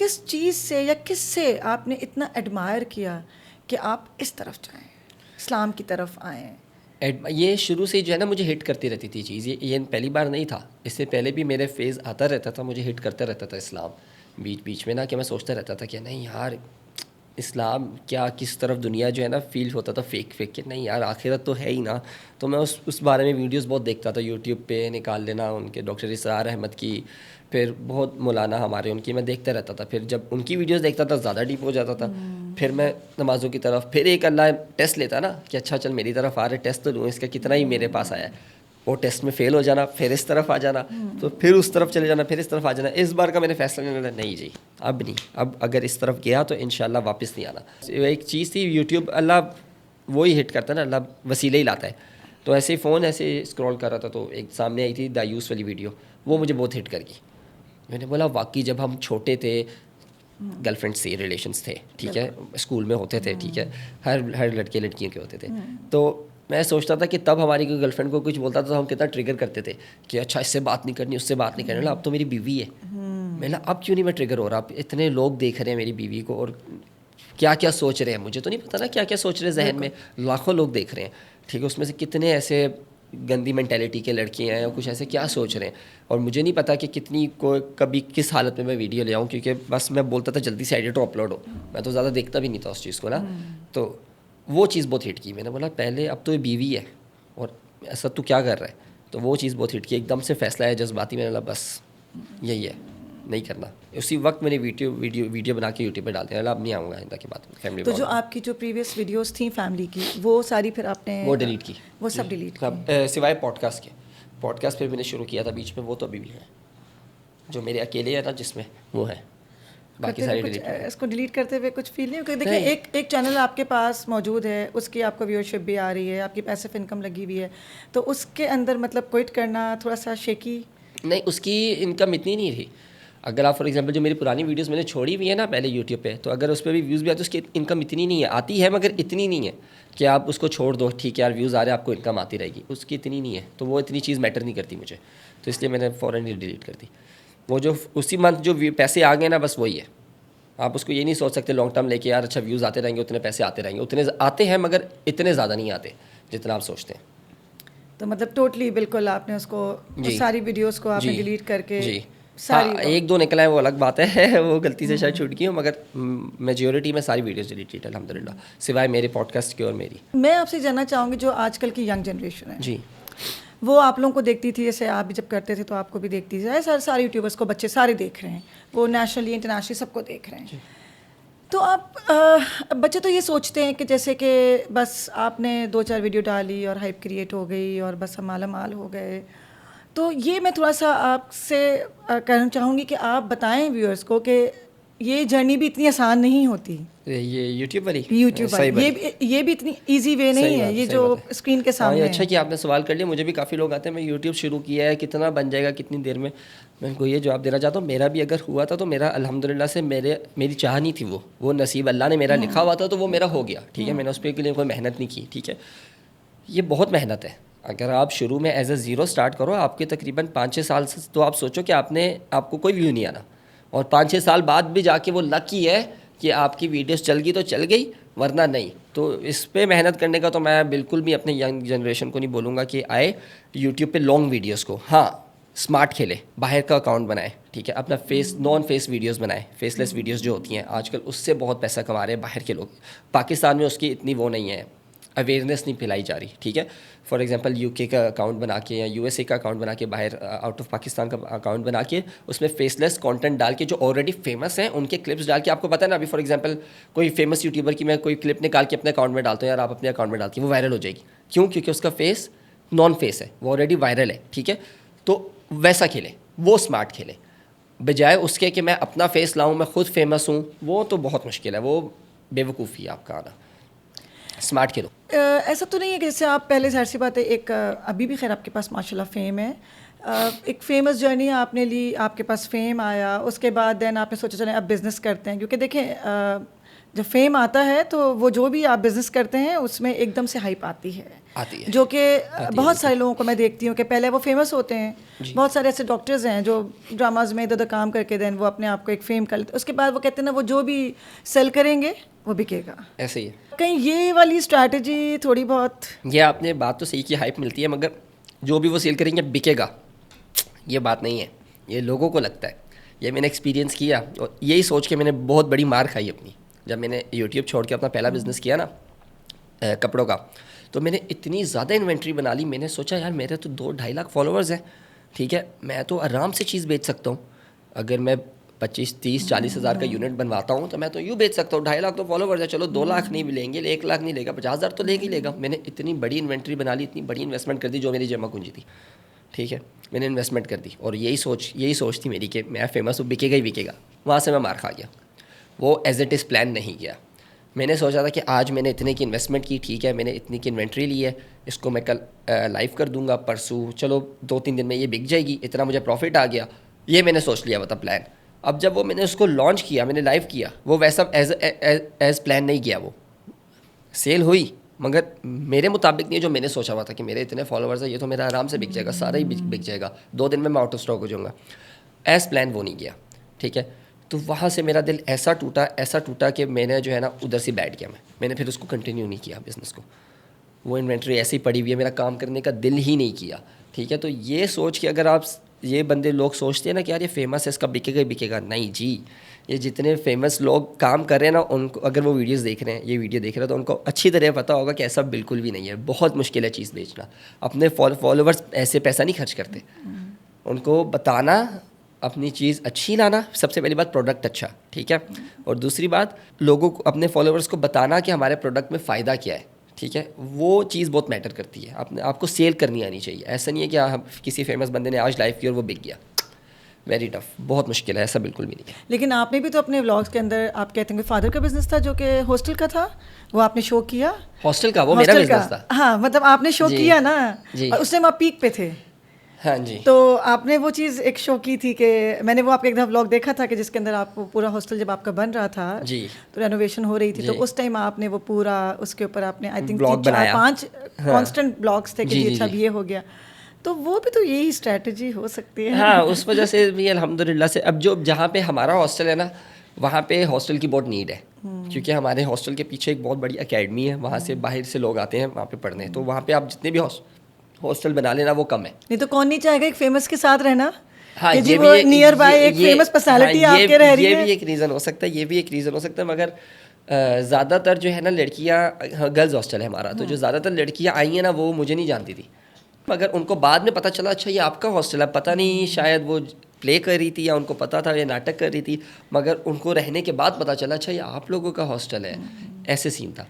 किस चीज़ से या किस से आपने इतना एडमायर किया कि आप इस तरफ जाएं, इस्लाम की तरफ आएँ? ये शुरू से जो है ना मुझे हिट करती रहती थी चीज़, ये पहली बार नहीं था, इससे पहले भी मेरे फेज़ आता रहता था, मुझे हिट करता रहता था इस्लाम बीच बीच में ना, कि मैं सोचता रहता था कि नहीं यार इस्लाम क्या, किस तरफ दुनिया जो है ना फील होता था फेक फेक के, नहीं यार आखिरत तो है ही ना। तो मैं उस बारे में वीडियोस बहुत देखता था यूट्यूब पे, निकाल लेना उनके डॉक्टर इसरार अहमद की, फिर बहुत मौलाना हमारे उनकी मैं देखता रहता था। फिर जब उनकी वीडियोस देखता था ज़्यादा डीप हो जाता था। फिर मैं नमाज़ों की तरफ, फिर एक अल्लाह टेस्ट लेता ना कि अच्छा चल मेरी तरफ आ रहे, टेस्ट तो लूँ इसका कितना ही मेरे पास आया है। वो टेस्ट में फ़ेल हो जाना, फिर इस तरफ आ जाना, तो फिर उस तरफ चले जाना, फिर इस तरफ आ जाना। इस बार का मैंने फैसला लेना, नहीं जी अब नहीं, अब अगर इस तरफ गया तो इंशाल्लाह वापस नहीं आना। एक चीज़ थी यूट्यूब, अल्लाह वो ही हिट करता है ना, अल्लाह वसीले ही लाता है। तो ऐसे ही फ़ोन ऐसे स्क्रॉल कर रहा था तो एक सामने आई थी दायूस वाली वीडियो, वो मुझे बहुत हिट कर गई। मैंने बोला वाकई जब हम छोटे थे गर्लफ्रेंड्स थे, रिलेशंस थे, ठीक है, स्कूल में होते थे, ठीक है, हर लड़के लड़कियों के होते थे। तो मैं सोचता था कि तब हमारी कोई गर्लफ्रेंड को कुछ बोलता था तो हम कितना ट्रिगर करते थे कि अच्छा इससे बात नहीं करनी, उससे बात नहीं करनी। अब तो मेरी बीवी है, मैंने अब क्यों नहीं मैं ट्रिगर हो रहा, अब इतने लोग देख रहे हैं मेरी बीवी को और क्या क्या सोच रहे हैं, मुझे तो नहीं पता ना क्या क्या सोच रहे हैं जहन में, लाखों लोग देख रहे हैं, ठीक है, उसमें से कितने ऐसे गंदी मेंटेलिटी के लड़के हैं या कुछ ऐसे क्या सोच रहे हैं, और मुझे नहीं पता कि कितनी को कभी किस हालत में मैं वीडियो ले आऊँ, क्योंकि बस मैं बोलता था जल्दी से एडिट अपलोड हो, मैं तो ज़्यादा देखता भी नहीं था उस चीज़ को ना। तो वो चीज़ बहुत हिट की, मैंने बोला पहले अब तो ये बीवी है और ऐसा तू क्या कर रहा है, तो वो चीज़ बहुत हिट की, एकदम से फैसला है जज्बाती, मैंने बोला बस यही है, नहीं करना। उसी वक्त मैंने वीडियो बना के यूट्यूब पे डाल दिया, अब नहीं आऊँगा आइंदा के बाद फैमिली। तो जो आपकी जो प्रीवियस वीडियोस थी फैमिली की, वो सारी फिर आपने वो डिलीट की, वो सब डिलीट सब सिवाय पॉडकास्ट के। पॉडकास्ट फिर मैंने शुरू किया था बीच में, वो तो अभी भी है, जो मेरे अकेले है ना जिसमें वो है, बाकी सारी डिलीट। इसको डिलीट करते हुए कुछ फील नहीं हो? क्योंकि देखिए एक चैनल आपके पास मौजूद है, उसकी आपको व्यूअरशिप भी आ रही है, आपकी पैसिव इनकम लगी हुई है, तो उसके अंदर मतलब क्विट करना थोड़ा सा शेकी? नहीं, उसकी इनकम इतनी नहीं थी। अगर आप फॉर एग्जांपल जो मेरी पुरानी वीडियोस मैंने छोड़ी हुई है ना पहले यूट्यूब पे, तो अगर उस पर भी व्यूज़ भी आते तो उसकी इनकम इतनी नहीं है, आती है मगर इतनी नहीं है कि आप उसको छोड़ दो, ठीक है यार व्यूज़ आ रहे हैं आपको इनकम आती रहेगी, उसकी इतनी नहीं है। तो वो इतनी चीज़ मैटर नहीं करती मुझे, तो इसलिए मैंने फ़ौरन ही डिलीट कर दी। वो जो उसी मंथ जो पैसे आ गए ना बस वही है। आप उसको ये नहीं सोच सकते लॉन्ग टर्म लेके यार अच्छा व्यूज़ आते रहेंगे, उतने पैसे आते रहेंगे, उतने आते हैं मगर इतने ज़्यादा नहीं आते जितना आप सोचते हैं। तो मतलब टोटली बिल्कुल आपने उसको सारी वीडियोस को आपने डिलीट करके जी सारी हाँ, एक दो निकला है वो अलग बात है वो गलती से शायद छूट गई हो, मगर मेजोरिटी में सारी वीडियोस डिलीट की अल्हम्दुलिल्लाह, सिवाय मेरे पॉडकास्ट की और मेरी। मैं आपसे जानना चाहूँगी जो आजकल की यंग जनरेशन है जी, वो आप लोगों को देखती थी, जैसे आप भी जब करते थे तो आपको भी देखती थी, सारे यूट्यूबर्स को बच्चे सारे देख रहे हैं, वो नेशनली इंटरनेशनली सबको देख रहे हैं। तो आप बच्चे तो ये सोचते हैं कि जैसे कि बस आपने 2-4 वीडियो डाली और हाइप क्रिएट हो गई और बस हम माला माल हो गए। तो ये मैं थोड़ा सा आपसे कहना चाहूँगी कि आप बताएं व्यूअर्स को कि ये जर्नी भी इतनी आसान नहीं होती। ये यूट्यूब वाली ये भी इतनी इजी वे नहीं है, ये जो स्क्रीन के सामने है। अच्छा कि आपने सवाल कर लिया, मुझे भी काफ़ी लोग आते हैं मैं यूट्यूब शुरू किया है, कितना बन जाएगा कितनी देर में, मैं उनको ये जवाब देना चाहता हूँ मेरा भी अगर हुआ था तो मेरा अल्हम्दुलिल्लाह से मेरी चाह नहीं थी, वो नसीब अल्लाह ने मेरा लिखा हुआ था तो वो मेरा हो गया, ठीक है, मैंने उस पर के लिए कोई मेहनत नहीं की, ठीक है। ये बहुत मेहनत है, अगर आप शुरू में एज अ ज़ीरो स्टार्ट करो, आपके तकरीबन 5-6 साल से तो आप सोचो कि आपको कोई व्यू नहीं आना, और 5-6 साल बाद भी जाके वो लकी है कि आपकी वीडियोस चल गई तो चल गई, वरना नहीं। तो इस पे मेहनत करने का तो मैं बिल्कुल भी अपने यंग जनरेशन को नहीं बोलूँगा कि आए यूट्यूब पे लॉन्ग वीडियोस को, हाँ स्मार्ट खेले, बाहर का अकाउंट बनाए, ठीक है, अपना नॉन फेस वीडियोस बनाए, फेसलेस वीडियोस जो होती हैं आजकल उससे बहुत पैसा कमा रहे हैं बाहर के लोग। पाकिस्तान में उसकी इतनी वो नहीं है, अवेयरनेस नहीं फैलाई जा रही, ठीक है। फॉर एग्जांपल यूके का अकाउंट बना के या यूएसए का अकाउंट बना के, बाहर आउट ऑफ पाकिस्तान का अकाउंट बना के उसमें फेसलेस कंटेंट डाल के जो ऑलरेडी फेमस हैं उनके क्लिप्स डाल के, आपको पता है ना अभी फॉर एग्जांपल कोई फेमस यूट्यूबर की मैं कोई क्लिप निकाल के अपने अकाउंट में डालता हूँ, यार आप अपने अकाउंट में डालती वो वायरल हो जाएगी, क्यों? क्योंकि उसका फेस नॉन फेस है, वो ऑलरेडी वायरल है, ठीक है। तो वैसा खेले, वो स्मार्ट खेले, बजाय उसके कि मैं अपना फेस लाऊँ, मैं खुद फेमस हूँ, वो तो बहुत मुश्किल है, वो बेवकूफ़ी है आपका आना। स्मार्ट खेलो। ऐसा तो नहीं है कि जैसे आप पहले जाहिर सी बात है एक अभी भी खैर आपके पास माशाल्लाह फेम है, एक फेमस जर्नी आपने ली, आपके पास फेम आया, उसके बाद देन आपने सोचा चलें अब बिज़नेस करते हैं, क्योंकि देखें जब फेम आता है तो वो जो भी आप बिज़नेस करते हैं उसमें एकदम से हाइप आती है, आती है। जो कि बहुत सारे लोगों को मैं देखती हूँ कि पहले वो फेमस होते हैं, बहुत सारे ऐसे डॉक्टर्स हैं जो ड्रामाज में इधर उधर काम करके देन वो अपने आप को एक फेम कर लेते, उसके बाद वो कहते हैं ना वो जो भी सेल करेंगे वो बिकेगा। ऐसे ही है। कहीं ये वाली स्ट्रैटेजी थोड़ी बहुत, ये आपने बात तो सही की, हाइप मिलती है, मगर जो भी वो सेल करेंगे बिकेगा, ये बात नहीं है, ये लोगों को लगता है। ये मैंने एक्सपीरियंस किया और यही सोच के मैंने बहुत बड़ी मार खाई अपनी। जब मैंने यूट्यूब छोड़ के अपना पहला बिज़नेस किया ना कपड़ों का, तो मैंने इतनी ज़्यादा इन्वेंट्री बना ली। मैंने सोचा यार मेरे तो 2-2.5 लाख फॉलोअर्स हैं, ठीक है, मैं तो आराम से चीज़ बेच सकता हूँ। अगर मैं 25, 30, 40 हज़ार का यूनिट बनवाता हूँ तो मैं तो यूँ बेच सकता हूँ। 2.5 लाख तो फॉलोवर्स है, चलो 2 लाख नहीं मिलेंगे, 1 लाख नहीं लेगा, 50,000 तो लेगा ही लेगा। मैंने इतनी बड़ी इन्वेंट्री बना ली, इतनी बड़ी इन्वेस्टमेंट कर दी जो मेरी जमा पूंजी थी, ठीक है, मैंने इन्वेस्टमेंट कर दी। और यही सोच थी मेरी कि मैं फेमस हूँ, बिकेगा ही बिकेगा। वहाँ से मैं मार खा गया। वो एज इट इज़ प्लान नहीं किया। मैंने सोचा था कि आज मैंने इतने की इन्वेस्टमेंट की, ठीक है, मैंने इतनी की इन्वेंट्री ली है, इसको मैं कल लाइव कर दूंगा, परसों चलो 2-3 दिन में ये बिक जाएगी, इतना मुझे प्रॉफिट आ गया। ये मैंने सोच लिया था प्लान। अब जब वो मैंने उसको लॉन्च किया, मैंने लाइव किया, वो वैसा एज प्लान नहीं किया। वो सेल हुई मगर मेरे मुताबिक नहीं, जो मैंने सोचा हुआ था कि मेरे इतने फॉलोअर्स हैं, ये तो मेरा आराम से बिक जाएगा, सारा ही बिक जाएगा, 2 दिन में मैं आउट ऑफ स्टॉक हो जाऊँगा। एज प्लान वो नहीं गया, ठीक है। तो वहाँ से मेरा दिल ऐसा टूटा कि मैंने जो है ना उधर से बैठ गया। मैंने फिर उसको कंटिन्यू नहीं किया बिज़नेस को। वो इन्वेंट्री ऐसी पड़ी हुई है, मेरा काम करने का दिल ही नहीं किया, ठीक है। तो ये सोच के अगर आप, ये बंदे लोग सोचते हैं ना कि यार ये फेमस है, इसका बिकेगा ही बिकेगा, नहीं जी। ये जितने फेमस लोग काम कर रहे हैं ना, उनको अगर वो वीडियोस देख रहे हैं, ये वीडियो देख रहे हैं, तो उनको अच्छी तरह पता होगा कि ऐसा बिल्कुल भी नहीं है। बहुत मुश्किल है चीज़ बेचना। अपने फॉलोवर्स ऐसे पैसा नहीं खर्च करते। उनको बताना, अपनी चीज़ अच्छी लाना, सबसे पहली बात प्रोडक्ट अच्छा, ठीक है। और दूसरी बात लोगों को, अपने फॉलोवर्स को बताना कि हमारे प्रोडक्ट में फ़ायदा क्या है, ठीक है। वो चीज़ बहुत मैटर करती है। आपको सेल करनी आनी चाहिए। ऐसा नहीं है कि हम किसी फेमस बंदे ने आज लाइव की और वो बिक गया। वेरी टफ, बहुत मुश्किल है, ऐसा बिल्कुल भी नहीं है। लेकिन आपने भी तो अपने व्लॉग्स के अंदर आप कहते हैं फादर का बिजनेस था जो कि हॉस्टल का था, वो आपने शो किया। हॉस्टल का वो मेरा बिजनेस था। हाँ, मतलब आपने शो किया ना, और उस टाइम आप पीक पे थे। हाँ जी। तो आपने वो चीज़ एक शो की थी कि मैंने वो आपके एक दफ़ा व्लॉग देखा था कि जिसके अंदर आप पूरा हॉस्टल जब आपका बन रहा था जी, तो रेनोवेशन हो रही थी, तो उस टाइम आपने वो पूरा उसके ऊपर आपने आई थिंक 4-5 कांस्टेंट ब्लॉग्स थे कि जी अच्छा ये हो गया। तो वो भी तो यही स्ट्रेटजी हो सकती है। हाँ, उस वजह से भी अल्हम्दुलिल्लाह से अब जो जहाँ पे हमारा हॉस्टल है ना, वहाँ पे हॉस्टल की बहुत नीड है, क्योंकि हमारे हॉस्टल के पीछे एक बहुत बड़ी एकेडमी है, वहाँ से बाहर से लोग आते हैं वहाँ पे पढ़ने। तो वहाँ पे आप जितने भी हॉस्टल बना लेना वो कम है। नहीं तो कौन नहीं चाहेगा एक फेमस के साथ रहना। हाँ, ये वो नियर बाय एक फेमस पर्सनालिटी आपके रह रही है। ये भी एक रीज़न हो सकता है, ये भी एक रीज़न हो सकता है। मगर ज़्यादातर जो है ना लड़कियाँ, गर्ल्स हॉस्टल है हमारा, तो जो ज़्यादातर लड़कियाँ आई हैं ना वो मुझे नहीं जानती थी। मगर उनको बाद में पता चला अच्छा ये आपका हॉस्टल है। पता नहीं शायद वो प्ले कर रही थी या उनको पता था ये नाटक कर रही थी, मगर उनको रहने के बाद पता चला अच्छा ये आप लोगों का हॉस्टल है। ऐसे सीन था।